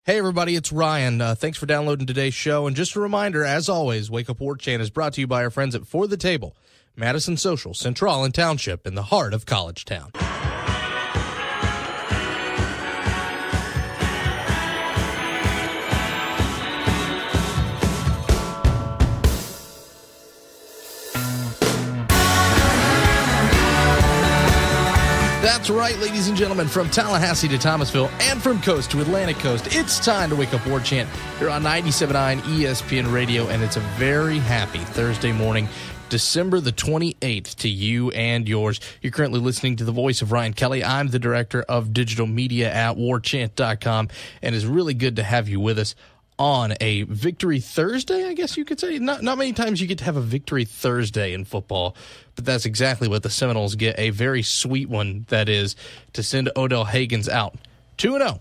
Hey, everybody, it's Ryan. Thanks for downloading today's show. And just a reminder, as always, Wake Up War Chant is brought to you by our friends at For the Table, Madison Social, Central and Township, in the heart of College Town. That's right, ladies and gentlemen, from Tallahassee to Thomasville and from coast to Atlantic coast, it's time to Wake Up War Chant here on 97.9 ESPN Radio, and it's a very happy Thursday morning, December the 28th, to you and yours. You're currently listening to the voice of Ryan Kelly. I'm the director of digital media at warchant.com, and it's really good to have you with us on a Victory Thursday, I guess you could say. Not many times you get to have a Victory Thursday in football, but that's exactly what the Seminoles get, a very sweet one, that is, to send Odell Haggins out 2-0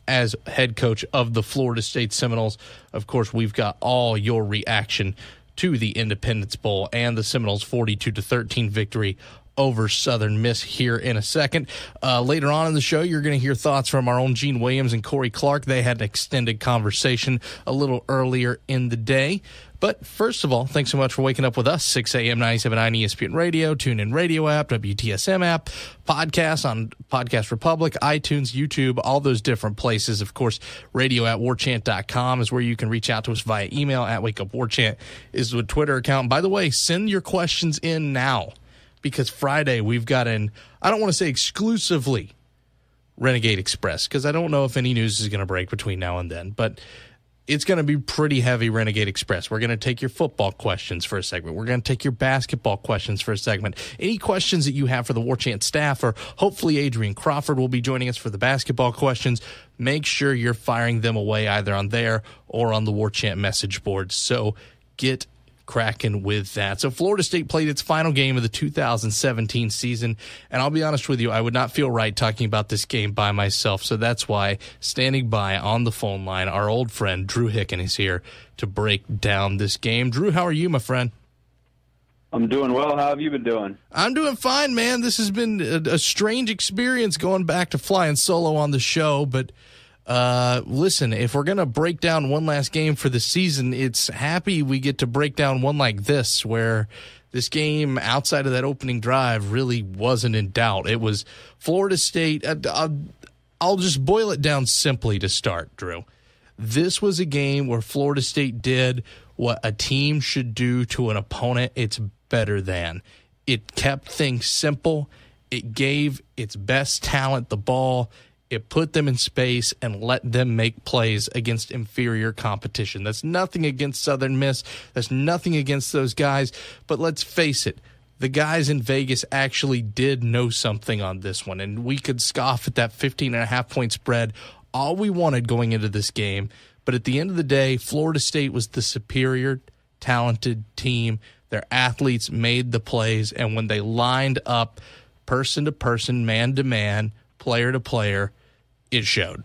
as head coach of the Florida State Seminoles. Of course, we've got all your reaction to the Independence Bowl and the Seminoles' 42-13 victory over Southern Miss here in a second. Later on in the show, you're going to hear thoughts from our own Gene Williams and Corey Clark. They had an extended conversation a little earlier in the day. But first of all, thanks so much for waking up with us. 6 a.m. 97.9 ESPN Radio, TuneIn Radio app, WTSM app, podcasts on Podcast Republic, iTunes, YouTube, all those different places. Of course, radio@warchant.com is where you can reach out to us via email. @WakeUpWarChant is the Twitter account. By the way, send your questions in now, because Friday we've got I don't want to say exclusively Renegade Express, because I don't know if any news is going to break between now and then, but it's going to be pretty heavy Renegade Express. We're going to take your football questions for a segment. We're going to take your basketball questions for a segment. Any questions that you have for the War Chant staff, or hopefully Adrian Crawford will be joining us for the basketball questions, make sure you're firing them away either on there or on the War Chant message board. So get cracking with that. So Florida State played its final game of the 2017 season, and I'll be honest with you, I would not feel right talking about this game by myself, so that's why standing by on the phone line, our old friend Drew Hicken is here to break down this game. Drew, how are you, my friend? I'm doing well. How have you been doing? I'm doing fine, man. This has been a strange experience going back to flying solo on the show, but listen, if we're going to break down one last game for the season, it's happy we get to break down one like this, where this game outside of that opening drive really wasn't in doubt. It was Florida State. I'll just boil it down simply to start, Drew. This was a game where Florida State did what a team should do to an opponent it's better than. It kept things simple. It gave its best talent the ball. It put them in space and let them make plays against inferior competition. That's nothing against Southern Miss. That's nothing against those guys. But let's face it, the guys in Vegas actually did know something on this one, and we could scoff at that 15.5-point spread all we wanted going into this game. But at the end of the day, Florida State was the superior, talented team. Their athletes made the plays, and when they lined up person to person, man to man, player to player, it showed.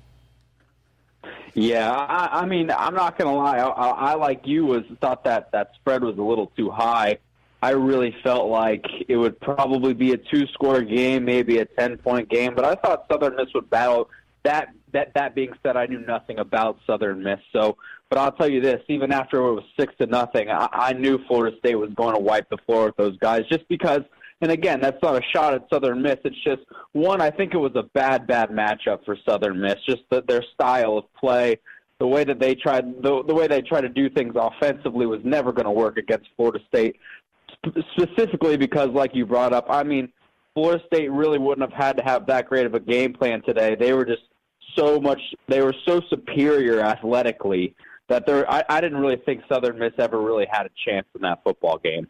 Yeah, I mean, I'm not going to lie. I like you, thought that spread was a little too high. I really felt like it would probably be a 2-score game, maybe a 10-point game, but I thought Southern Miss would battle. That being said, I knew nothing about Southern Miss. So, but I'll tell you this: even after it was 6-0, I knew Florida State was going to wipe the floor with those guys, just because. And again, that's not a shot at Southern Miss. It's just, one, I think it was a bad matchup for Southern Miss. Just their style of play, the way that they tried, the way they try to do things offensively was never going to work against Florida State. Specifically because, like you brought up, I mean, Florida State really wouldn't have had to have that great of a game plan today. They were just they were so superior athletically that I didn't really think Southern Miss ever really had a chance in that football game.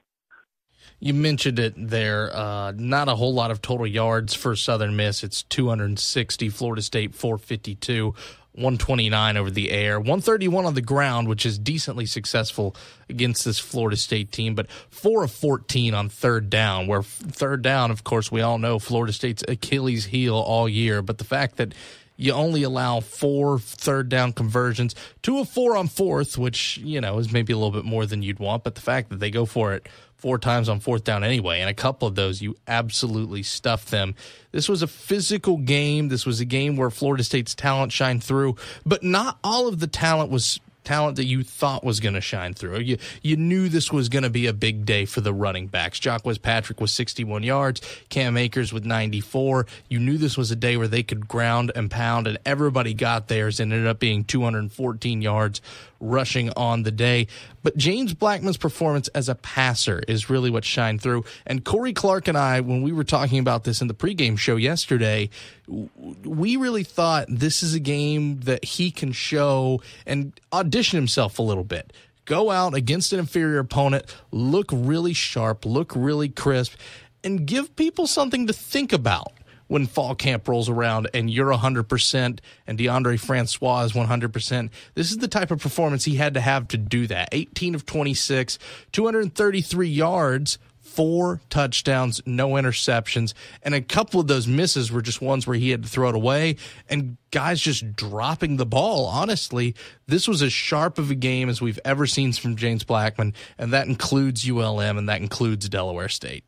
You mentioned it there. Not a whole lot of total yards for Southern Miss. It's 260. Florida State 452, 129 over the air, 131 on the ground, which is decently successful against this Florida State team, but 4 of 14 on third down, where third down, of course, we all know Florida State's Achilles heel all year. But the fact that You only allow 4 third-down conversions, 2 of 4 on fourth, which, is maybe a little bit more than you'd want, but the fact that they go for it 4 times on fourth down anyway, and a couple of those you absolutely stuffed them. This was a physical game. This was a game where Florida State's talent shined through, but not all of the talent was talent that you thought was going to shine through. You knew this was going to be a big day for the running backs. Jacquez Patrick with 61 yards, Cam Akers with 94. You knew this was a day where they could ground and pound, and everybody got theirs and ended up being 214 yards rushing on the day. But James Blackman's performance as a passer is really what shined through. And Corey Clark and I, when we were talking about this in the pregame show yesterday, we really thought this is a game that he can show and audition himself a little bit. Go out against an inferior opponent, look really sharp, look really crisp, and give people something to think about when fall camp rolls around and you're 100% and DeAndre Francois is 100%. This is the type of performance he had to do that. 18 of 26, 233 yards, 4 touchdowns, no interceptions, and a couple of those misses were just ones where he had to throw it away, and guys just dropping the ball. Honestly, this was as sharp of a game as we've ever seen from James Blackman, and that includes ULM, and that includes Delaware State.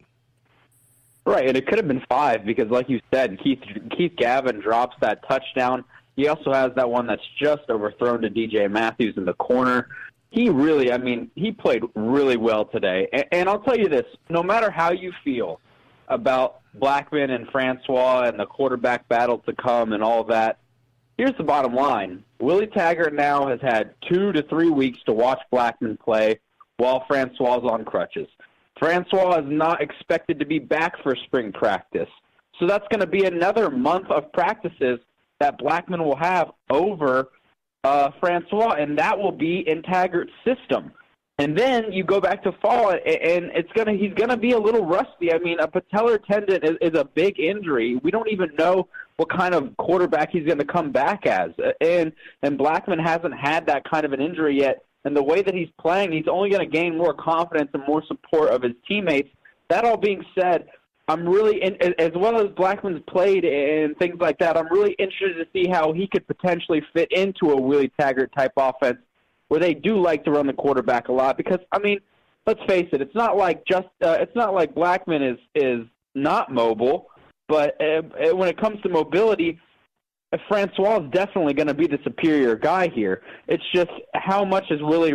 Right, and it could have been 5 because, like you said, Keith Gavin drops that touchdown. He also has that one that's just overthrown to DJ Matthews in the corner. He really, he played really well today. And I'll tell you this, no matter how you feel about Blackman and Francois and the quarterback battle to come and all that, here's the bottom line. Willie Taggart now has had 2 to 3 weeks to watch Blackman play while Francois is on crutches. Francois is not expected to be back for spring practice. So that's going to be another month of practices that Blackman will have over Francois, and that will be in Taggart's system. And then you go back to fall, and he's going to be a little rusty. A patellar tendon is a big injury. We don't even know what kind of quarterback he's going to come back as. And Blackman hasn't had that kind of an injury yet. And the way that he's playing, he's only going to gain more confidence and more support of his teammates. That all being said, I'm really, as well as Blackman's played and things like that, I'm really interested to see how he could potentially fit into a Willie Taggart-type offense where they do like to run the quarterback a lot. Because, let's face it, it's not like Blackman is not mobile, but when it comes to mobility, Francois is definitely going to be the superior guy here. It's just how much is Willie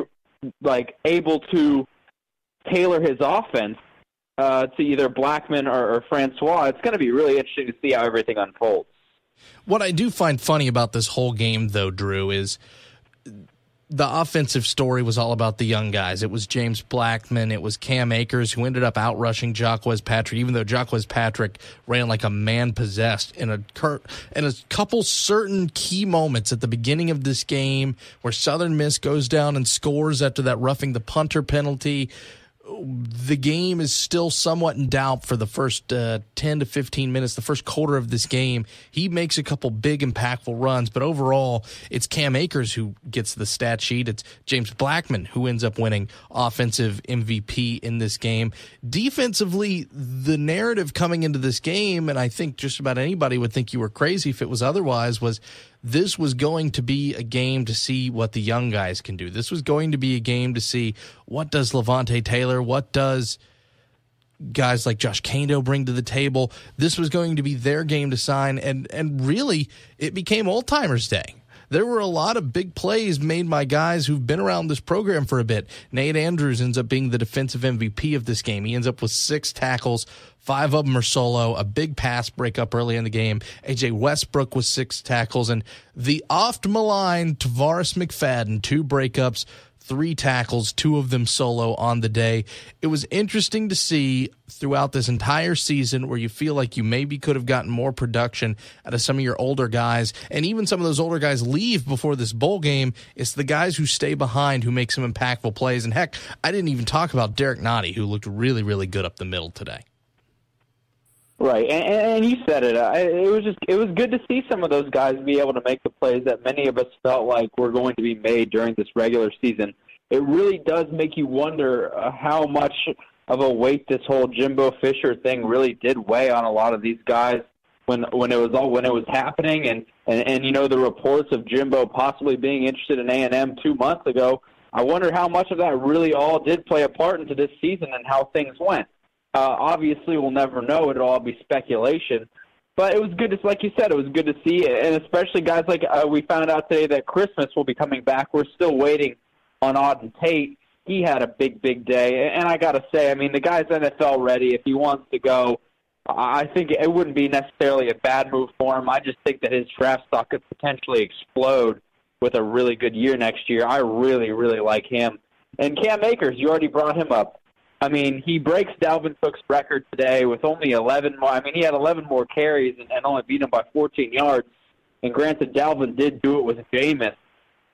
able to tailor his offense to either Blackman or Francois. It's going to be really interesting to see how everything unfolds. What I do find funny about this whole game, though, Drew, is the offensive story was all about the young guys. It was James Blackman. It was Cam Akers, who ended up outrushing Jacquez Patrick, even though Jacquez Patrick ran like a man possessed in a couple certain key moments at the beginning of this game where Southern Miss goes down and scores after that roughing the punter penalty. The game is still somewhat in doubt for the first 10 to 15 minutes, the first quarter of this game. He makes a couple big, impactful runs, but overall, it's Cam Akers who gets the stat sheet. It's James Blackman who ends up winning offensive MVP in this game. Defensively, the narrative coming into this game, and I think just about anybody would think you were crazy if it was otherwise, was this was going to be a game to see what the young guys can do. This was going to be a game to see what does Levante Taylor, what does guys like Josh Kando bring to the table. This was going to be their game to sign, and really, it became old-timers day. There were a lot of big plays made by guys who've been around this program for a bit. Nate Andrews ends up being the defensive MVP of this game. He ends up with 6 tackles, 5 of them are solo, a big pass breakup early in the game. A.J. Westbrook with 6 tackles, and the oft-maligned Tavares McFadden, 2 breakups, 3 tackles, 2 of them solo on the day. It was interesting to see throughout this entire season where you feel like you maybe could have gotten more production out of some of your older guys, and even some of those older guys leave before this bowl game. It's the guys who stay behind who make some impactful plays. And heck, I didn't even talk about Derek Nottie, who looked really, really good up the middle today. Right, and you said it. It was good to see some of those guys be able to make the plays that many of us felt like were going to be made during this regular season. It really does make you wonder how much of a weight this whole Jimbo Fisher thing really did weigh on a lot of these guys when it was happening, and the reports of Jimbo possibly being interested in A&M 2 months ago. I wonder how much of that really all did play a part into this season and how things went. Obviously, we'll never know. It'll all be speculation. But it was good to, like you said, it was good to see, and especially guys like we found out today that Christmas will be coming back. We're still waiting on Auden Tate. He had a big, big day, and I got to say, I mean, the guy's NFL ready. If he wants to go, I think it wouldn't be necessarily a bad move for him. I just think that his draft stock could potentially explode with a really good year next year. I really, really like him. And Cam Akers, you already brought him up. I mean, he breaks Dalvin Cook's record today with only 11 more. I mean, he had 11 more carries and only beat him by 14 yards. And granted, Dalvin did do it with Jameis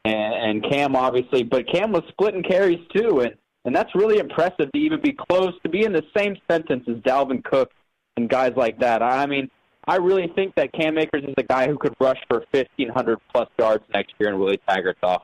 and Cam, obviously. But Cam was splitting carries, too. And that's really impressive to even be close, to be in the same sentence as Dalvin Cook and guys like that. I mean, I really think that Cam Akers is a guy who could rush for 1,500-plus yards next year in Willie Taggart's offense.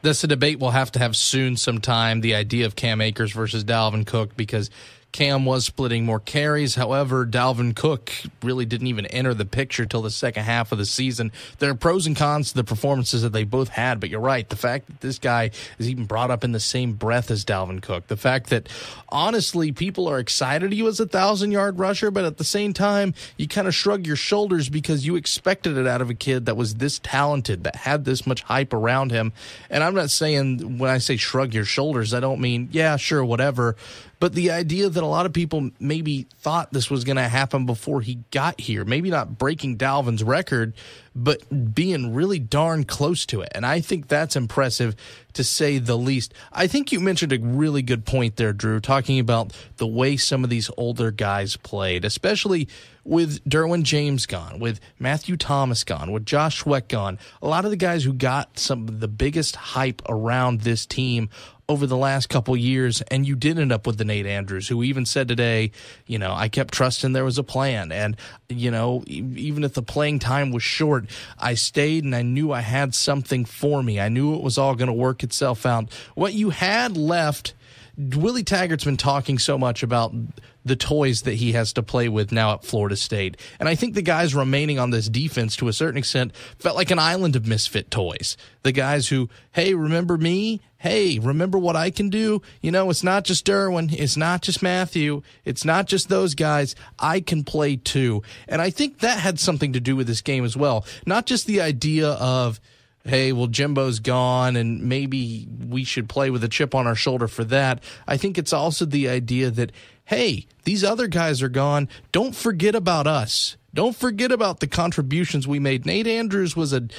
That's a debate we'll have to have soon sometime, the idea of Cam Akers versus Dalvin Cook, because Cam was splitting more carries. However, Dalvin Cook really didn't even enter the picture till the second half of the season. There are pros and cons to the performances that they both had, but you're right. The fact that this guy is even brought up in the same breath as Dalvin Cook, the fact that, honestly, people are excited he was a 1,000-yard rusher, but at the same time, you kind of shrug your shoulders because you expected it out of a kid that was this talented, that had this much hype around him. And I'm not saying, when I say shrug your shoulders, I don't mean, yeah, sure, whatever. But the idea that a lot of people maybe thought this was going to happen before he got here, maybe not breaking Dalvin's record, but being really darn close to it. And I think that's impressive, to say the least. I think you mentioned a really good point there, Drew, talking about the way some of these older guys played, especially with Derwin James gone, with Matthew Thomas gone, with Josh Sweat gone. A lot of the guys who got some of the biggest hype around this team over the last couple years, and you did end up with the Nate Andrews, who even said today, I kept trusting there was a plan. And, even if the playing time was short, I stayed and I knew I had something for me. I knew it was all going to work itself out. What you had left, Willie Taggart's been talking so much about the toys that he has to play with now at Florida State. And I think the guys remaining on this defense, to a certain extent, felt like an island of misfit toys. The guys who, hey, remember me? Hey, remember what I can do? It's not just Derwin. It's not just Matthew. It's not just those guys. I can play too. And I think that had something to do with this game as well. Not just the idea of, hey, well, Jimbo's gone and maybe we should play with a chip on our shoulder for that. I think it's also the idea that, hey, these other guys are gone. Don't forget about us. Don't forget about the contributions we made. Nate Andrews was a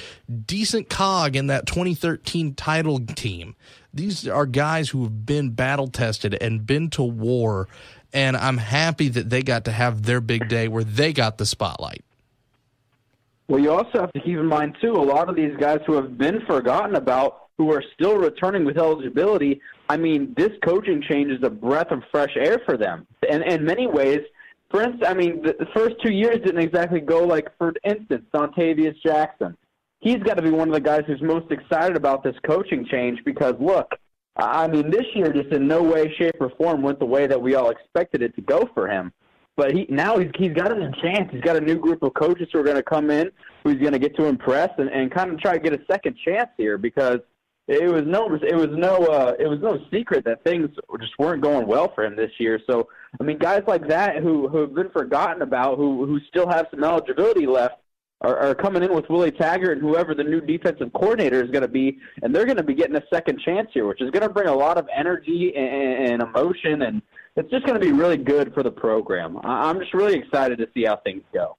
decent cog in that 2013 title team. These are guys who have been battle-tested and been to war, and I'm happy that they got to have their big day where they got the spotlight. Well, you also have to keep in mind, too, a lot of these guys who have been forgotten about, who are still returning with eligibility. I mean, this coaching change is a breath of fresh air for them. And in many ways, for instance, the first 2 years didn't exactly go like, for instance, Dontavius Jackson. He's got to be one of the guys who's most excited about this coaching change because, look, this year just in no way, shape, or form went the way that we all expected it to go for him. But he's got a new chance. He's got a new group of coaches who are going to come in, who's going to get to impress and kind of try to get a second chance here because it was no secret that things just weren't going well for him this year. So guys like that who have been forgotten about, who still have some eligibility left, are coming in with Willie Taggart and whoever the new defensive coordinator is going to be, and they're going to be getting a second chance here, which is going to bring a lot of energy and emotion, and it's just going to be really good for the program. I'm just really excited to see how things go.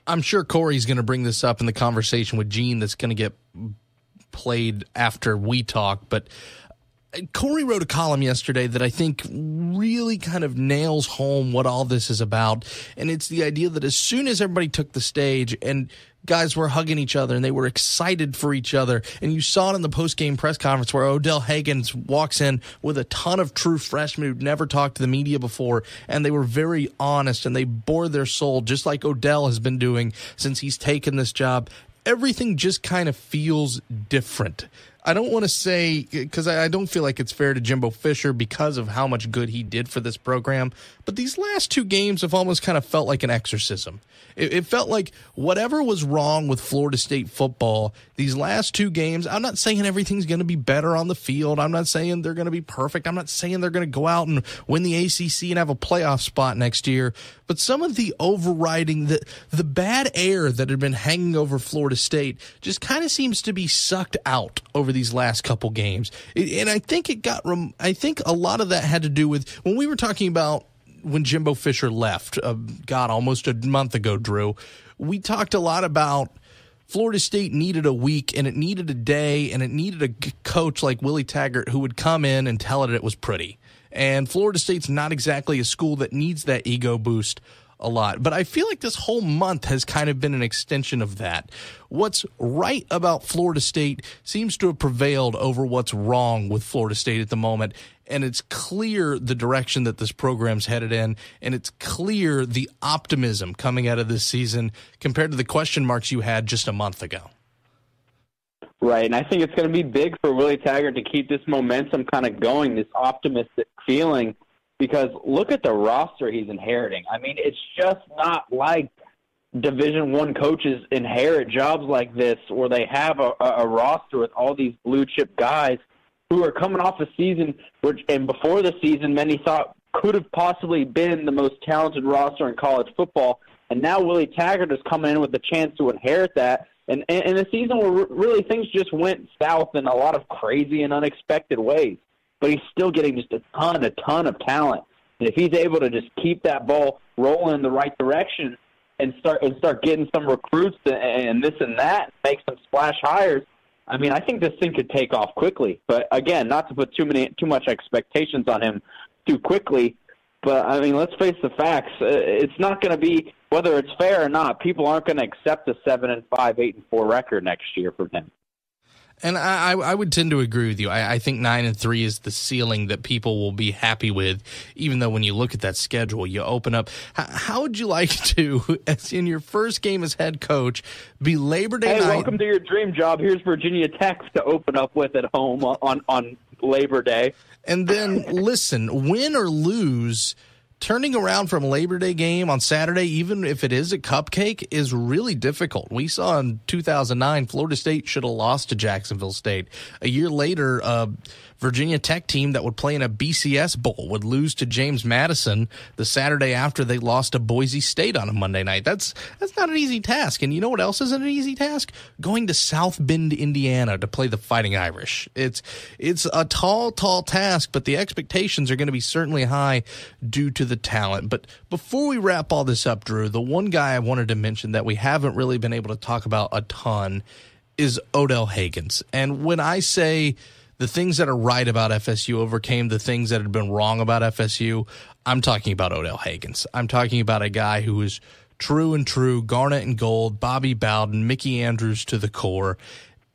I'm sure Corey's going to bring this up in the conversation with Gene that's going to get played after we talk, but Corey wrote a column yesterday that I think really kind of nails home what all this is about, and it's the idea that as soon as everybody took the stage and guys were hugging each other and they were excited for each other, and you saw it in the post-game press conference where Odell Haggins walks in with a ton of true freshmen who'd never talked to the media before, and they were very honest and they bore their soul just like Odell has been doing since he's taken this job. Everything just kind of feels different. I don't want to say, because I don't feel like it's fair to Jimbo Fisher because of how much good he did for this program, but these last two games have almost kind of felt like an exorcism. It felt like whatever was wrong with Florida State football, these last two games, I'm not saying everything's going to be better on the field. I'm not saying they're going to be perfect. I'm not saying they're going to go out and win the ACC and have a playoff spot next year. But some of the overriding, the bad air that had been hanging over Florida State just kind of seems to be sucked out over these last couple games. And I think I think a lot of that had to do with when we were talking about when Jimbo Fisher left, almost a month ago, Drew, we talked a lot about Florida State needed a week and it needed a day and it needed a coach like Willie Taggart who would come in and tell it was pretty. And Florida State's not exactly a school that needs that ego boost a lot. But I feel like this whole month has kind of been an extension of that. What's right about Florida State seems to have prevailed over what's wrong with Florida State at the moment. And it's clear the direction that this program's headed in, and it's clear the optimism coming out of this season compared to the question marks you had just a month ago. Right, and I think it's going to be big for Willie Taggart to keep this momentum kind of going, this optimistic feeling, because look at the roster he's inheriting. I mean, it's just not like Division I coaches inherit jobs like this where they have a roster with all these blue-chip guys who are coming off a season, and before the season, many thought could have possibly been the most talented roster in college football. And now Willie Taggart is coming in with a chance to inherit that. And a season where really things just went south in a lot of crazy and unexpected ways. But he's still getting just a ton of talent. And if he's able to just keep that ball rolling in the right direction and start getting some recruits and this and that, make some splash hires, I mean, I think this thing could take off quickly. But again, not to put too much expectations on him too quickly. But I mean, let's face the facts. It's not going to be, whether it's fair or not, people aren't going to accept a 7-5, 8-4 record next year from him. And I would tend to agree with you. I think 9-3 is the ceiling that people will be happy with, even though when you look at that schedule, you open up. How would you like to, as in your first game as head coach, be Labor Day night? Hey, welcome to your dream job. Here's Virginia Tech to open up with at home on Labor Day. And then, listen, win or lose, turning around from Labor Day game on Saturday, even if it is a cupcake, is really difficult. We saw in 2009, Florida State should have lost to Jacksonville State. A year later, Virginia Tech team that would play in a BCS Bowl would lose to James Madison the Saturday after they lost to Boise State on a Monday night. That's not an easy task. And you know what else isn't an easy task? Going to South Bend, Indiana to play the Fighting Irish. It's a tall task, but the expectations are going to be certainly high due to the talent. But before we wrap all this up, Drew, the one guy I wanted to mention that we haven't really been able to talk about a ton is Odell Haggins. And when I say the things that are right about FSU overcame the things that had been wrong about FSU, I'm talking about Odell Haggins. I'm talking about a guy who is true and true, Garnet and Gold, Bobby Bowden, Mickey Andrews to the core.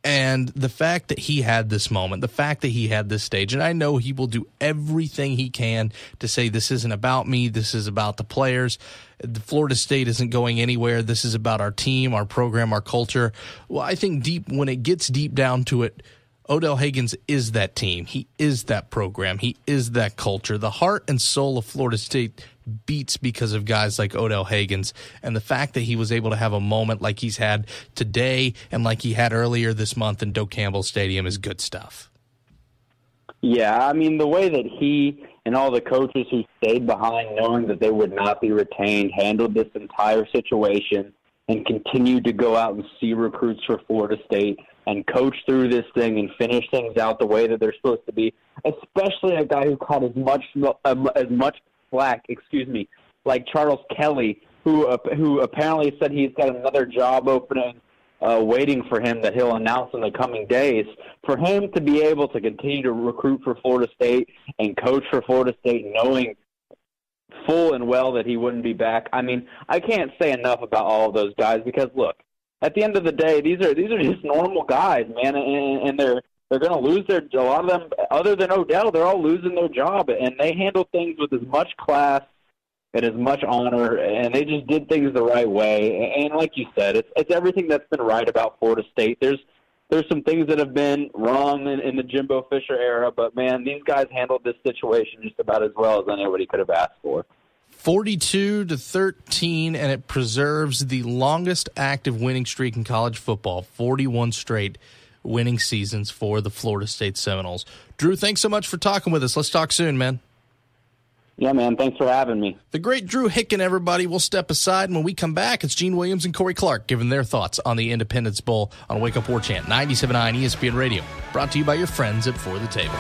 And the fact that he had this moment, the fact that he had this stage, and I know he will do everything he can to say this isn't about me, this is about the players. The Florida State isn't going anywhere. This is about our team, our program, our culture. Well, I think when it gets deep down to it, Odell Haggins is that team. He is that program. He is that culture. The heart and soul of Florida State beats because of guys like Odell Haggins. And the fact that he was able to have a moment like he's had today and like he had earlier this month in Doak Campbell Stadium is good stuff. Yeah, I mean, the way that he and all the coaches who stayed behind knowing that they would not be retained handled this entire situation and continued to go out and see recruits for Florida State and coach through this thing and finish things out the way that they're supposed to be, especially a guy who caught as much slack, like Charles Kelly, who apparently said he's got another job opening waiting for him that he'll announce in the coming days. For him to be able to continue to recruit for Florida State and coach for Florida State knowing full and well that he wouldn't be back, I mean, I can't say enough about all of those guys because, look, at the end of the day, these are just normal guys, man, and they're going to lose a lot of them, other than Odell, they're all losing their job, and they handle things with as much class and as much honor, and they just did things the right way. And like you said, it's everything that's been right about Florida State. There's there's some things that have been wrong in the Jimbo Fisher era, but, man, these guys handled this situation just about as well as anybody could have asked for. 42-13, and it preserves the longest active winning streak in college football, 41 straight winning seasons for the Florida State Seminoles. Drew, thanks so much for talking with us. Let's talk soon, man. Yeah, man. Thanks for having me. The great Drew Hicken, everybody. We'll step aside, and when we come back, it's Gene Williams and Corey Clark giving their thoughts on the Independence Bowl on Wake Up War Chant, 97.9 ESPN Radio, brought to you by your friends at For the Table.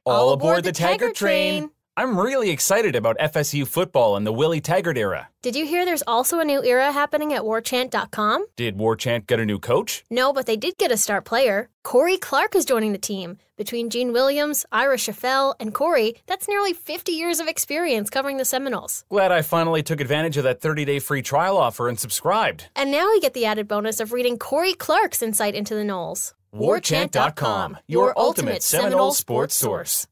All aboard the Taggart train! I'm really excited about FSU football and the Willie Taggart era. Did you hear there's also a new era happening at warchant.com? Did Warchant get a new coach? No, but they did get a star player. Corey Clark is joining the team. Between Gene Williams, Ira Scheffel, and Corey, that's nearly 50 years of experience covering the Seminoles. Glad I finally took advantage of that 30-day free trial offer and subscribed. And now we get the added bonus of reading Corey Clark's insight into the Noles. Warchant.com, your ultimate Seminole sports source.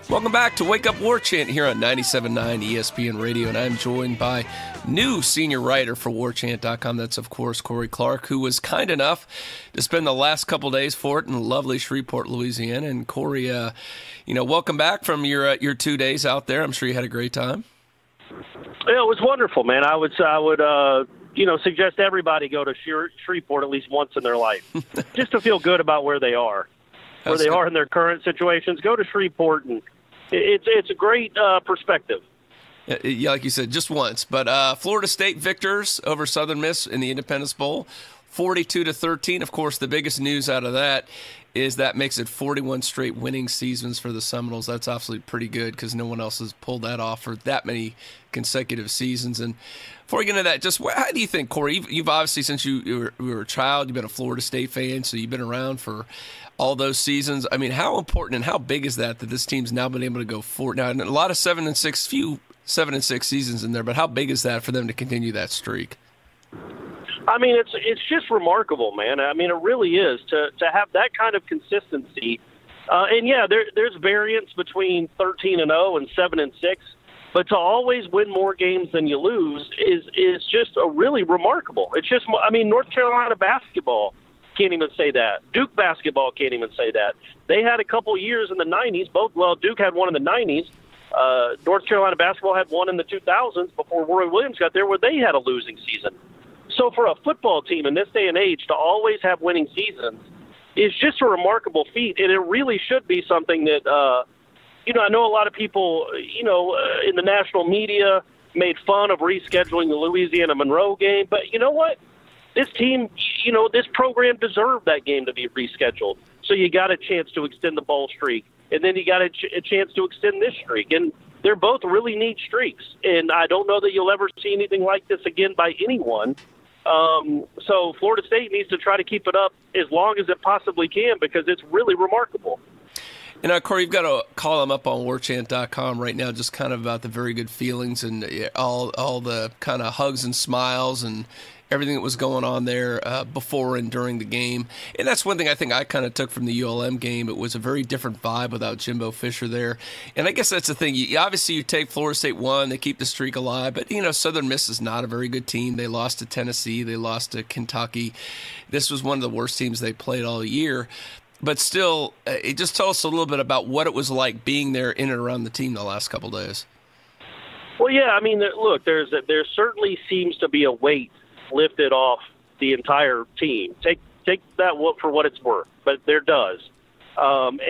Welcome back to Wake Up War Chant here on 97.9 ESPN Radio, and I'm joined by new senior writer for warchant.com. That's, of course, Corey Clark, who was kind enough to spend the last couple days for it in lovely Shreveport, Louisiana. And Corey, welcome back from your 2 days out there. I'm sure you had a great time. Yeah, it was wonderful, man. I would suggest everybody go to Shreveport at least once in their life, just to feel good about where they are, are in their current situations. Go to Shreveport, and it's a great perspective. Yeah, like you said, just once. But Florida State victors over Southern Miss in the Independence Bowl, 42-13. Of course, the biggest news out of that is that makes it 41 straight winning seasons for the Seminoles. That's obviously pretty good because no one else has pulled that off for that many consecutive seasons. And before we get into that, just how do you think, Corey, you've obviously, since you were a child, you've been a Florida State fan, so you've been around for all those seasons. I mean, how important and how big is that this team's now been able to go forward? Now, a lot of 7-6, few 7-6 seasons in there, but how big is that for them to continue that streak? I mean, it's just remarkable, man. I mean, it really is to have that kind of consistency. And yeah, there's variance between 13-0 and 7-6, but to always win more games than you lose is just a really remarkable. It's just, I mean, North Carolina basketball can't even say that. Duke basketball can't even say that. They had a couple years in the 90s. Duke had one in the 90s. North Carolina basketball had one in the 2000s before Roy Williams got there, where they had a losing season. So for a football team in this day and age to always have winning seasons is just a remarkable feat, and it really should be something that, I know a lot of people, in the national media made fun of rescheduling the Louisiana-Monroe game, but you know what? This team, this program deserved that game to be rescheduled. So you got a chance to extend the bowl streak, and then you got a chance to extend this streak. And they're both really neat streaks, and I don't know that you'll ever see anything like this again by anyone. So Florida State needs to try to keep it up as long as it possibly can because it's really remarkable. And, Corey, you've got a column up on warchant.com right now just kind of about the very good feelings and all the kind of hugs and smiles and everything that was going on there before and during the game. And that's one thing I think I kind of took from the ULM game. It was a very different vibe without Jimbo Fisher there. And I guess that's the thing. Obviously, you take Florida State one, they keep the streak alive. But, Southern Miss is not a very good team. They lost to Tennessee. They lost to Kentucky. This was one of the worst teams they played all year. But still, it just tell us a little bit about what it was like being there in and around the team the last couple of days. Well, yeah, I mean, look, there certainly seems to be a weight lifted off the entire team. Take that for what it's worth, but there does. And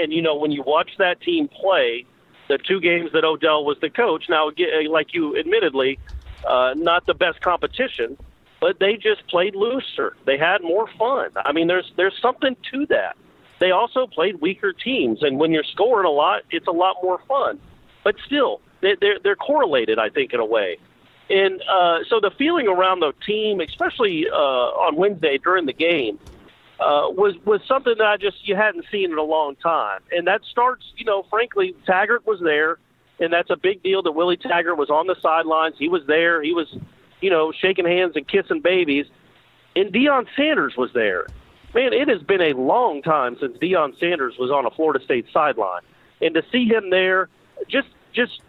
when you watch that team play, the 2 games that Odell was the coach. Now, like you admittedly, not the best competition, but they just played looser. They had more fun. I mean, there's something to that. They also played weaker teams, and when you're scoring a lot, it's a lot more fun. But still, they're correlated, I think, in a way. And so the feeling around the team, especially on Wednesday during the game, was something that you hadn't seen in a long time. And that starts, frankly, Taggart was there, and that's a big deal that Willie Taggart was on the sidelines. He was there. He was, shaking hands and kissing babies. And Deion Sanders was there. Man, it has been a long time since Deion Sanders was on a Florida State sideline. And to see him there, just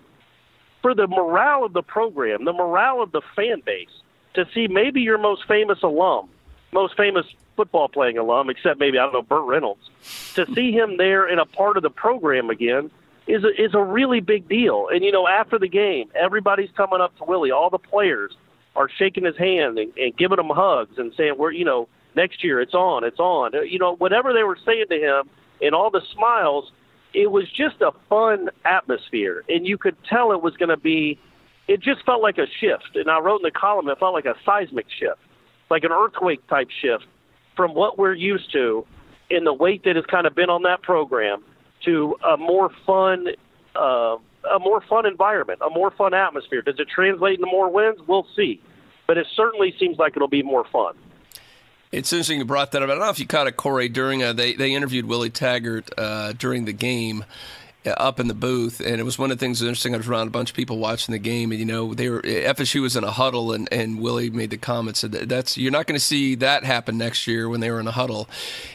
for the morale of the program, the morale of the fan base, to see maybe your most famous alum, most famous football playing alum, except maybe, Burt Reynolds, to see him there in a part of the program again is a really big deal. And, after the game, everybody's coming up to Willie. All the players are shaking his hand and giving him hugs and saying, next year it's on. Whatever they were saying to him and all the smiles, it was just a fun atmosphere. And you could tell it was going to be, it just felt like a shift. And I wrote in the column, it felt like a seismic shift, like an earthquake type shift from what we're used to in the weight that has kind of been on that program to a more fun environment, a more fun atmosphere. Does it translate into more wins? We'll see. But it certainly seems like it'll be more fun. It's interesting you brought that up. I don't know if you caught it, Corey, during they interviewed Willie Taggart during the game up in the booth, and it was one of the things that was interesting. I was around a bunch of people watching the game, and FSU was in a huddle, and Willie made the comment, said that's you're not going to see that happen next year when they were in a huddle,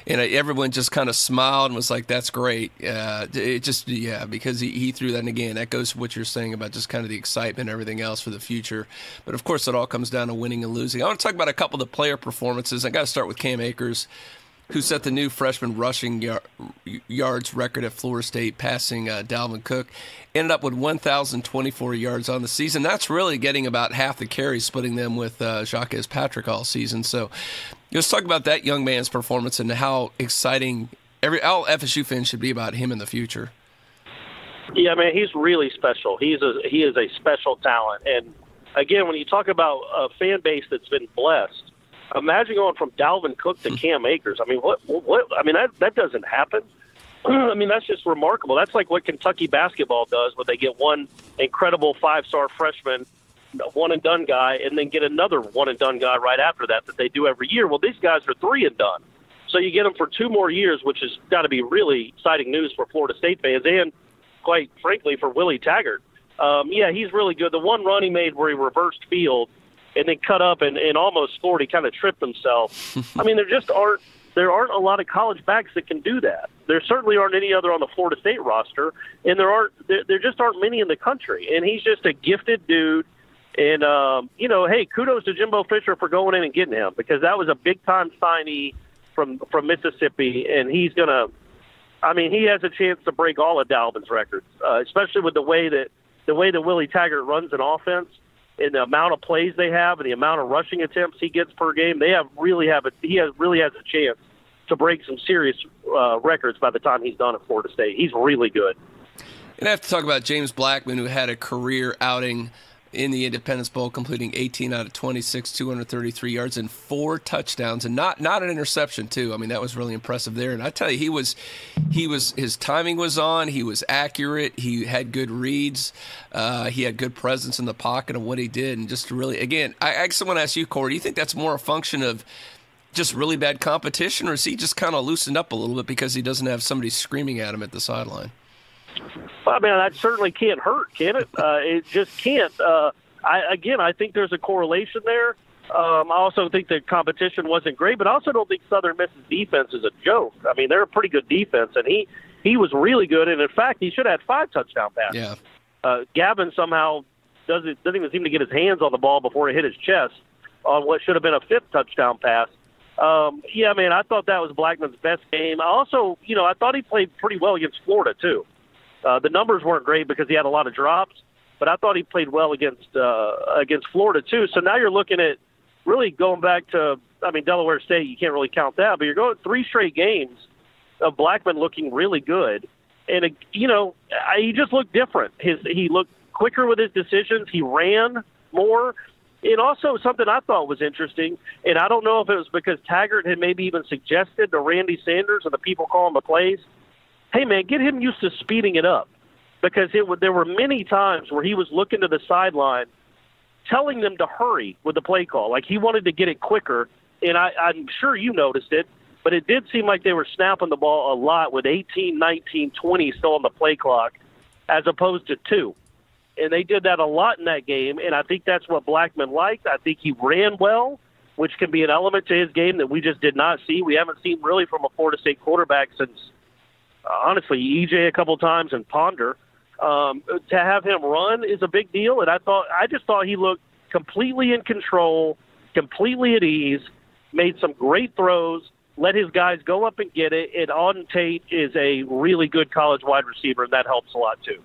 and everyone just kind of smiled and was like, "That's great." Because he threw that, and again, that goes to what you're saying about just kind of the excitement and everything else for the future. But of course, it all comes down to winning and losing. I want to talk about a couple of the player performances. I got to start with Cam Akers, who set the new freshman rushing yards record at Florida State, passing Dalvin Cook. Ended up with 1,024 yards on the season. That's really getting about half the carries, splitting them with Jacques Patrick all season. So let's talk about that young man's performance and how exciting all FSU fans should be about him in the future. Yeah, man, he's really special. He is a special talent. And, again, when you talk about a fan base that's been blessed, imagine going from Dalvin Cook to Cam Akers. I mean, what? I mean, that doesn't happen. I mean, that's just remarkable. That's like what Kentucky basketball does, where they get one incredible 5-star freshman, one-and-done guy, and then get another one-and-done guy right after that they do every year. Well, these guys are 3-and-done. So you get them for 2 more years, which has got to be really exciting news for Florida State fans and, quite frankly, for Willie Taggart. Yeah, he's really good. The one run he made where he reversed field and then cut up and almost scored. He kind of tripped himself. I mean, there aren't a lot of college backs that can do that. There certainly aren't any other on the Florida State roster, and there just aren't many in the country. And he's just a gifted dude. And hey, kudos to Jimbo Fisher for going in and getting him, because that was a big time signee from Mississippi, and he's gonna. I mean, he has a chance to break all of Dalvin's records, especially with the way that Willie Taggart runs an offense. And the amount of plays they have and the amount of rushing attempts he gets per game, he really has a chance to break some serious records by the time he's done at Florida State. He's really good. And I have to talk about James Blackman, who had a career outing in the Independence Bowl, completing 18 out of 26, 233 yards and 4 touchdowns, and not an interception too. I mean, that was really impressive there. And I tell you, his timing was on. He was accurate. He had good reads. He had good presence in the pocket of what he did. And just really, again, I actually want to ask you, Corey, do you think that's more a function of just really bad competition, or is he just kind of loosened up a little bit because he doesn't have somebody screaming at him at the sideline? I mean, that certainly can't hurt, can it? It just can't. I think there's a correlation there. I also think the competition wasn't great, but I also don't think Southern Miss's defense is a joke. I mean, they're a pretty good defense, and he was really good. And in fact, he should have had 5 touchdown passes. Yeah. Gavin somehow doesn't even seem to get his hands on the ball before it hit his chest on what should have been a 5th touchdown pass. Yeah, man, I thought that was Blackman's best game. I also, I thought he played pretty well against Florida too. The numbers weren't great because he had a lot of drops, but I thought he played well against Florida too. So now you're looking at really going back to, Delaware State, you can't really count that, but you're going 3 straight games of Blackman looking really good. And, he just looked different. He looked quicker with his decisions. He ran more. And also something I thought was interesting, and I don't know if it was because Taggart had maybe even suggested to Randy Sanders and the people calling the plays, hey, man, get him used to speeding it up. Because there were many times where he was looking to the sideline, telling them to hurry with the play call. Like he wanted to get it quicker, and I'm sure you noticed it, but it did seem like they were snapping the ball a lot with 18, 19, 20 still on the play clock as opposed to 2. And they did that a lot in that game, and I think that's what Blackman liked. I think he ran well, which can be an element to his game that we just did not see. We haven't seen really from a Florida State quarterback since, honestly, EJ a couple times and Ponder. To have him run is a big deal, and I just thought he looked completely in control, completely at ease, made some great throws, let his guys go up and get it, and Auden Tate is a really good college wide receiver, and that helps a lot too.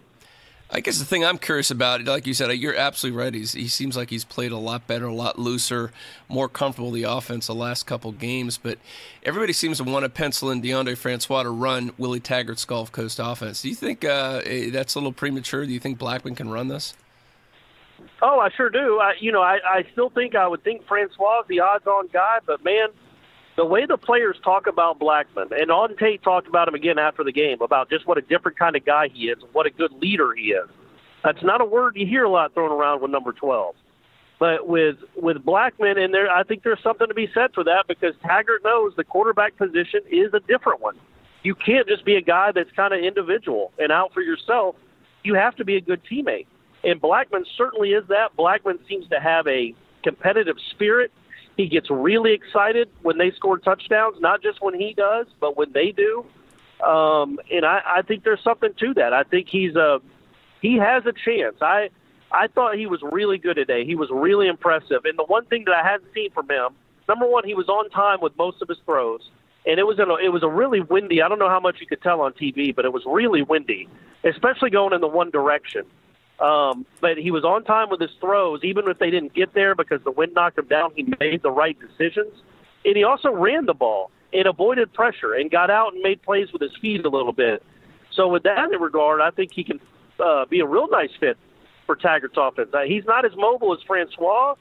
I guess the thing I'm curious about, like you said, you're absolutely right. He seems like he's played a lot better, a lot looser, more comfortable with the offense the last couple games. But everybody seems to want to pencil in DeAndre Francois to run Willie Taggart's Gulf Coast offense. Do you think that's a little premature? Do you think Blackman can run this? Oh, I sure do. I still think I would think Francois is the odds-on guy, but, man, the way the players talk about Blackman, and Auden Tate talked about him again after the game, about just what a different kind of guy he is and what a good leader he is. That's not a word you hear a lot thrown around with number 12. But with Blackman in there, I think there's something to be said for that because Taggart knows the quarterback position is a different one. You can't just be a guy that's kind of individual and out for yourself. You have to be a good teammate. And Blackman certainly is that. Blackman seems to have a competitive spirit. He gets really excited when they score touchdowns, not just when he does, but when they do. And I think there's something to that. I think he has a chance. I thought he was really good today. He was really impressive. And the one thing that I hadn't seen from him, number one, he was on time with most of his throws. And it was a really windy. I don't know how much you could tell on TV, but it was really windy, especially going in the one direction. But he was on time with his throws, even if they didn't get there because the wind knocked him down. He made the right decisions. And he also ran the ball and avoided pressure and got out and made plays with his feet a little bit. So with that regard, I think he can be a real nice fit for Taggart's offense. He's not as mobile as Francois,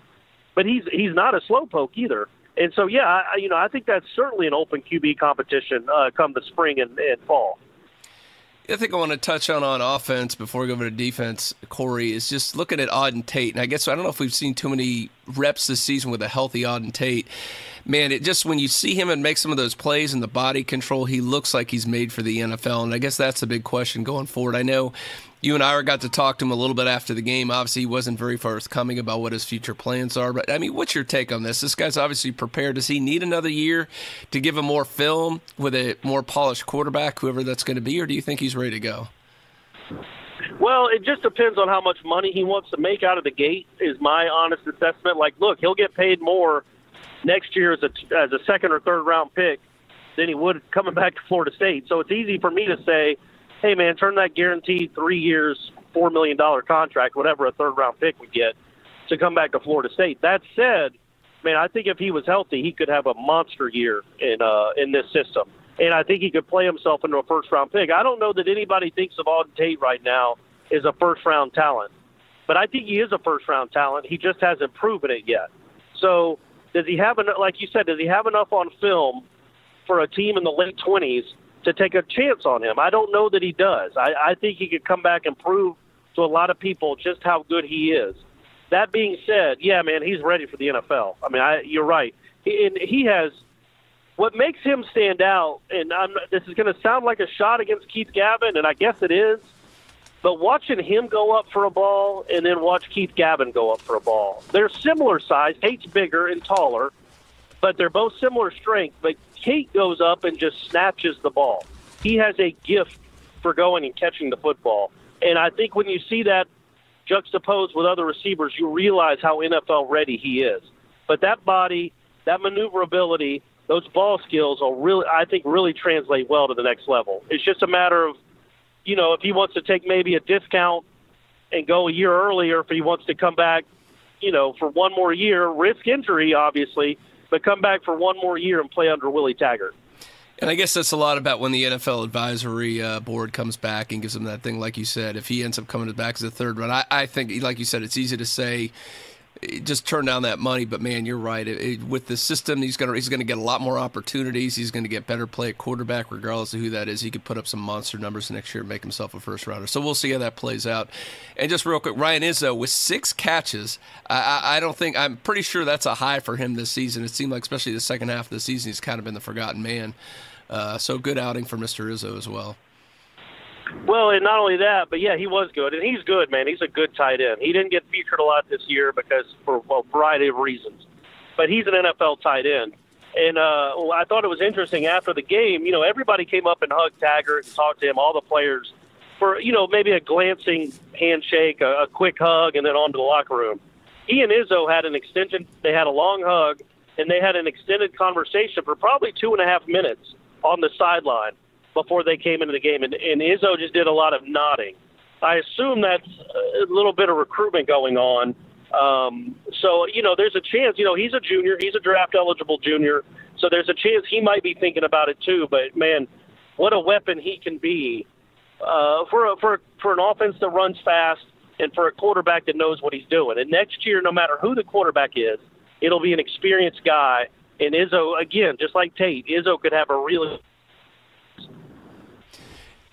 but he's not a slowpoke either. And so, yeah, I think that's certainly an open QB competition come the spring and fall. I think I want to touch on offense before we go over to defense, Corey, is just looking at Auden Tate. And I don't know if we've seen too many reps this season with a healthy Auden Tate. Man, it just, when you see him and make some of those plays and the body control, he looks like he's made for the NFL. And I guess that's the big question going forward. I know you and I got to talk to him a little bit after the game. Obviously, he wasn't very forthcoming about what his future plans are. But, I mean, what's your take on this? This guy's obviously prepared. Does he need another year to give him more film with a more polished quarterback, whoever that's going to be, or do you think he's ready to go? Well, it just depends on how much money he wants to make out of the gate is my honest assessment. Like, look, he'll get paid more next year as a second or third round pick than he would coming back to Florida State. So it's easy for me to say, hey, man, turn that guaranteed 3 years, $4 million contract, whatever a third-round pick would get, to come back to Florida State. That said, man, I think if he was healthy, he could have a monster year in this system. And I think he could play himself into a first-round pick. I don't know that anybody thinks of Auden Tate right now as a first-round talent. But I think he is a first-round talent. He just hasn't proven it yet. So does he have enough, like you said, does he have enough on film for a team in the late 20s to take a chance on him? I don't know that he does. I think he could come back and prove to a lot of people just how good he is. That being said, yeah, man, he's ready for the NFL. I mean, you're right. He has what makes him stand out, and this is going to sound like a shot against Keith Gavin, and I guess it is, but watching him go up for a ball and then watch Keith Gavin go up for a ball. They're similar size. Tate's bigger and taller, but they're both similar strength, but Tate goes up and just snatches the ball. He has a gift for going and catching the football. And I think when you see that juxtaposed with other receivers, you realize how NFL ready he is. But that body, that maneuverability, those ball skills will really translate well to the next level. It's just a matter of, if he wants to take maybe a discount and go a year earlier, if he wants to come back, for one more year, risk injury, obviously, but come back for one more year and play under Willie Taggart. And I guess that's a lot about when the NFL advisory board comes back and gives him that thing, like you said. If he ends up coming back as a third round, I think, like you said, it's easy to say just turn down that money. But man, you're right. With the system, he's gonna get a lot more opportunities. He's going to get better play at quarterback, regardless of who that is. He could put up some monster numbers next year and make himself a first rounder. So we'll see how that plays out. And just real quick, Ryan Izzo with 6 catches. I'm pretty sure that's a high for him this season. It seemed like, especially the second half of the season, he's kind of been the forgotten man. So good outing for Mr. Izzo as well. Well, and not only that, but yeah, he was good, and he's good, man. He's a good tight end. He didn't get featured a lot this year because for a variety of reasons, but he's an NFL tight end. And I thought it was interesting after the game. You know, everybody came up and hugged Taggart and talked to him, all the players, for maybe a glancing handshake, a quick hug, and then on to the locker room. He and Izzo had an extension. They had a long hug, and they had an extended conversation for probably 2.5 minutes on the sideline before they came into the game, and Izzo just did a lot of nodding. I assume that's a little bit of recruitment going on. So, there's a chance, he's a junior, he's a draft-eligible junior, so there's a chance he might be thinking about it too. But, man, what a weapon he can be for an offense that runs fast and for a quarterback that knows what he's doing. And next year, no matter who the quarterback is, it'll be an experienced guy. And Izzo, again, just like Tate, Izzo could have a really –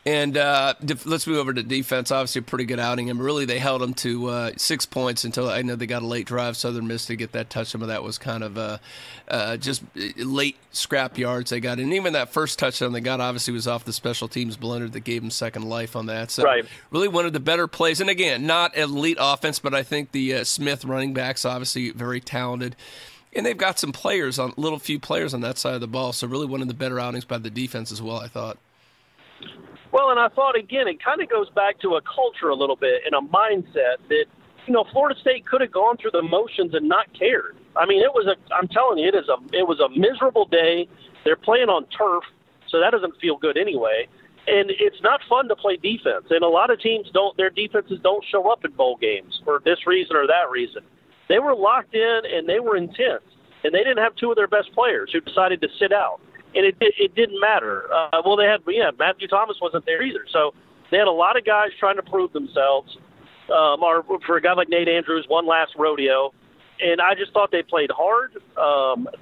And let's move over to defense. Obviously, a pretty good outing. And really, they held them to 6 points until I know they got a late drive. Southern Miss to get that touch. Some of that was kind of just late scrap yards they got. And even that first touchdown they got, obviously, was off the special teams blender that gave them second life on that. So right. Really one of the better plays. And again, not elite offense, but I think the Smith running backs, obviously, very talented. And they've got some players, few players on that side of the ball. So really one of the better outings by the defense as well, I thought. Well, and I thought, again, it kind of goes back to a culture a little bit and a mindset that, Florida State could have gone through the motions and not cared. I mean, I'm telling you, it was a miserable day. They're playing on turf, so that doesn't feel good anyway. And it's not fun to play defense. And a lot of teams their defenses don't show up in bowl games for this reason or that reason. They were locked in and they were intense. And they didn't have 2 of their best players who decided to sit out. And it didn't matter. They had Matthew Thomas wasn't there either. So they had a lot of guys trying to prove themselves. Or for a guy like Nate Andrews, one last rodeo. And I just thought they played hard.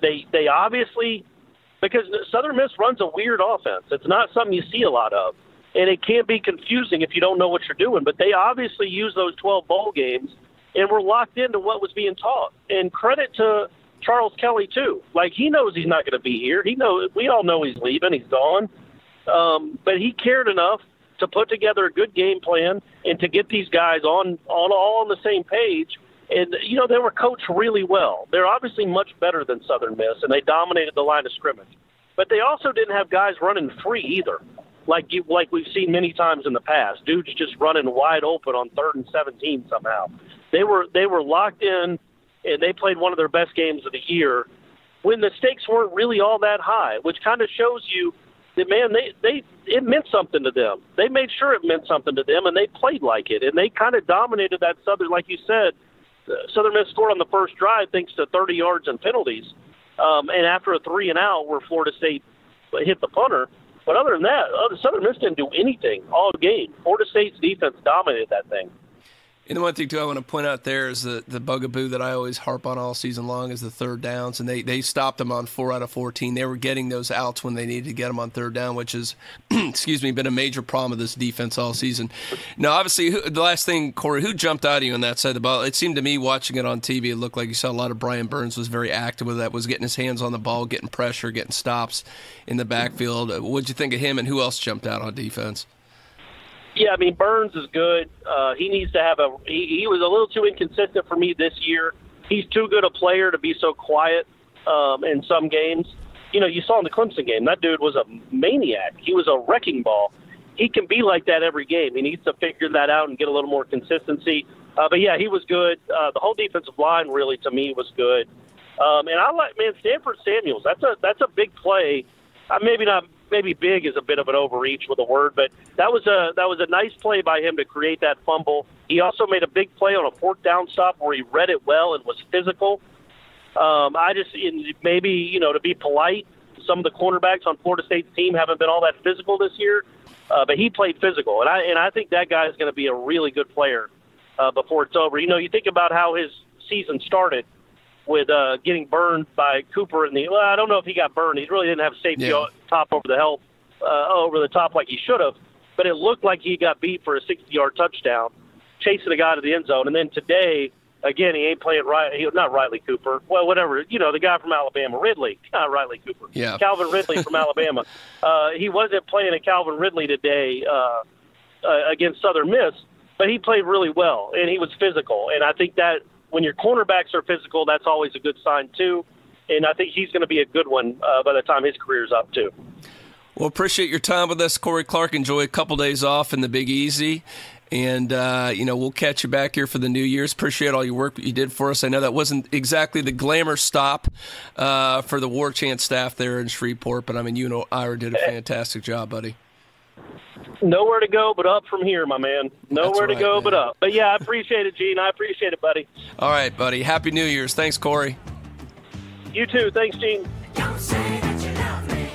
They obviously, because Southern Miss runs a weird offense. It's not something you see a lot of. And it can be confusing if you don't know what you're doing. But they obviously used those 12 bowl games and were locked into what was being taught. And credit to Charles Kelly too. Like, he knows he's not going to be here. We all know he's leaving. He's gone. But he cared enough to put together a good game plan and to get these guys all on the same page. And, they were coached really well. They're obviously much better than Southern Miss, and they dominated the line of scrimmage. But they also didn't have guys running free either, like we've seen many times in the past. Dudes just running wide open on 3rd and 17 somehow. They were locked in, and they played one of their best games of the year when the stakes weren't really all that high, which kind of shows you that, man, it meant something to them. They made sure it meant something to them, and they played like it. And they kind of dominated that Southern, like you said, Southern Miss scored on the first drive thanks to 30 yards and penalties. And after a 3-and-out where Florida State hit the punter. But other than that, Southern Miss didn't do anything all game. Florida State's defense dominated that thing. And the one thing, too, I want to point out there is the bugaboo that I always harp on all season long is the third downs. And they stopped them on 4 out of 14. They were getting those outs when they needed to get them on third down, which has, been a major problem of this defense all season. Now, obviously, the last thing, Corey, who jumped out of you on that side of the ball? It seemed to me, watching it on TV, it looked like you saw a lot of Brian Burns was very active with that, was getting his hands on the ball, getting pressure, getting stops in the backfield. What'd you think of him, and who else jumped out on defense? Yeah, I mean, Burns is good. He needs to have he was a little too inconsistent for me this year. He's too good a player to be so quiet in some games. You saw in the Clemson game, that dude was a maniac. He was a wrecking ball. He can be like that every game. He needs to figure that out and get a little more consistency. But, yeah, he was good. The whole defensive line really, to me, was good. And I like, man, Stanford Samuels. That's a big play. Maybe big is a bit of an overreach with a word, but that was a nice play by him to create that fumble. He also made a big play on a 4th down stop where he read it well and was physical. To be polite, some of the cornerbacks on Florida State's team haven't been all that physical this year, but he played physical, and I think that guy is going to be a really good player before it's over. You know, you think about how his season started with getting burned by Cooper I don't know if he got burned. He really didn't have safety top over the top like he should have, but it looked like he got beat for a 60-yard touchdown, chasing a guy to the end zone. And then today, again, he ain't playing not Riley Cooper. Well, whatever, the guy from Alabama, Ridley, not Riley Cooper. Yeah. Calvin Ridley from Alabama. He wasn't playing a Calvin Ridley today against Southern Miss, but he played really well, and he was physical. And I think that when your cornerbacks are physical, that's always a good sign too. And I think he's going to be a good one by the time his career's up too. Well, appreciate your time with us, Corey Clark. Enjoy a couple days off in the Big Easy. And, we'll catch you back here for the New Year's. Appreciate all your work that you did for us. I know that wasn't exactly the glamour stop for the War Chant staff there in Shreveport, but, you and Ira did a fantastic job, buddy. Nowhere to go but up from here, my man. Nowhere to go but up. But, yeah, I appreciate it, Gene. I appreciate it, buddy. All right, buddy. Happy New Year's. Thanks, Corey. You too. Thanks, Gene. Don't say that you love me.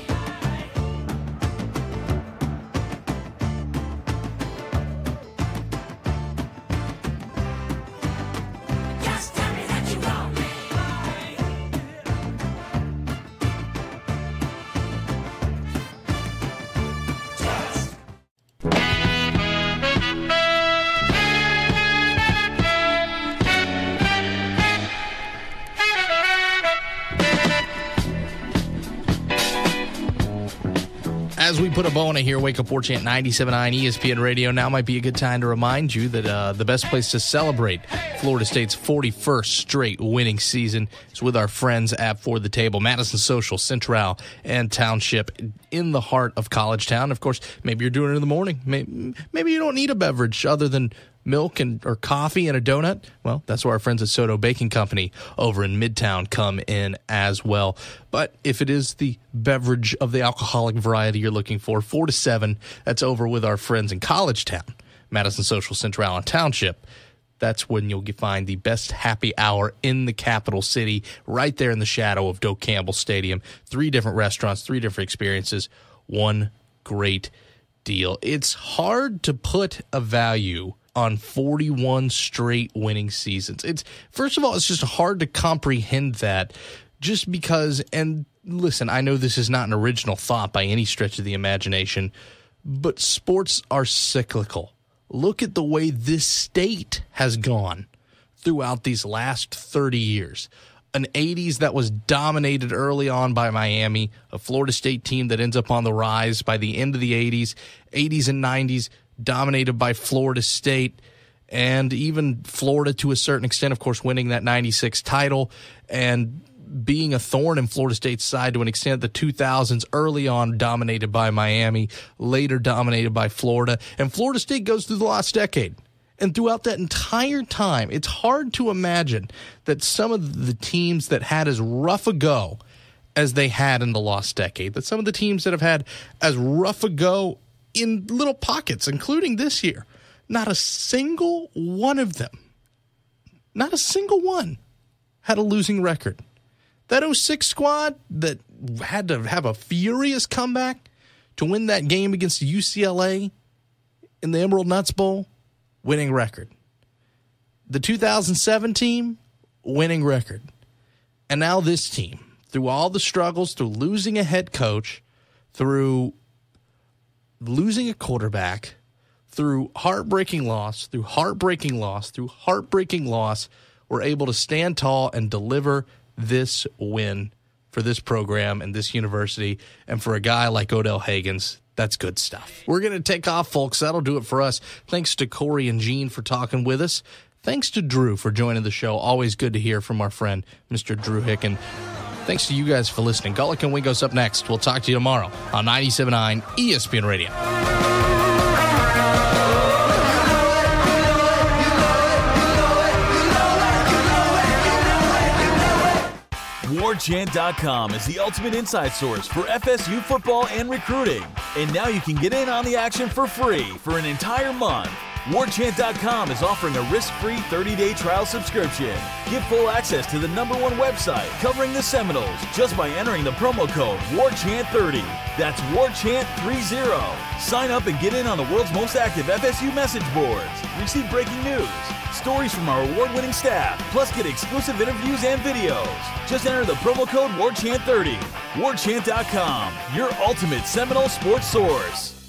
Just tell me that you want me. As we put a bow on it here, Wake Up War Chant 97.9 ESPN Radio. Now might be a good time to remind you that the best place to celebrate Florida State's 41st straight winning season is with our friends at For the Table, Madison Social, Central, and Township in the heart of College Town. Of course, maybe you're doing it in the morning. Maybe you don't need a beverage other than milk or coffee and a donut. Well, that's where our friends at Soto Baking Company over in Midtown come in as well. But if it is the beverage of the alcoholic variety you're looking for, 4 to 7, that's over with our friends in College Town, Madison Social, Central, and Township. That's when you'll find the best happy hour in the capital city, right there in the shadow of Doak Campbell Stadium. 3 different restaurants, 3 different experiences, one great deal. It's hard to put a value on 41 straight winning seasons. First of all, it's just hard to comprehend that just because, and listen, I know this is not an original thought by any stretch of the imagination, but sports are cyclical. Look at the way this state has gone throughout these last 30 years. An 80s that was dominated early on by Miami, a Florida State team that ends up on the rise by the end of the 80s and 90s, dominated by Florida State, and even Florida to a certain extent, of course, winning that 96 title and being a thorn in Florida State's side to an extent. The 2000s early on dominated by Miami, later dominated by Florida, and Florida State goes through the last decade. And throughout that entire time, it's hard to imagine that some of the teams that had as rough a go as they had in the lost decade, that some of the teams that have had as rough a go in little pockets, including this year, not a single one of them, not a single one, had a losing record. That 06 squad that had to have a furious comeback to win that game against UCLA in the Emerald Nuts Bowl, winning record. The 2007 team, winning record. And now this team, through all the struggles, through losing a head coach, through losing a quarterback, through heartbreaking loss, we're able to stand tall and deliver this win for this program and this university. And for a guy like Odell Haggins, that's good stuff. We're going to take off, folks. That'll do it for us. Thanks to Corey and Gene for talking with us. Thanks to Drew for joining the show. Always good to hear from our friend, Mr. Drew Hicken. Thanks to you guys for listening. Gullick and Wingo's up next. We'll talk to you tomorrow on 97.9 ESPN Radio. WarChant.com is the ultimate inside source for FSU football and recruiting. And now you can get in on the action for free for an entire month. WarChant.com is offering a risk-free 30-day trial subscription. Get full access to the #1 website covering the Seminoles just by entering the promo code WarChant30. That's WarChant30. Sign up and get in on the world's most active FSU message boards. Receive breaking news, stories from our award-winning staff, plus get exclusive interviews and videos. Just enter the promo code WarChant30. WarChant.com, your ultimate Seminole sports source.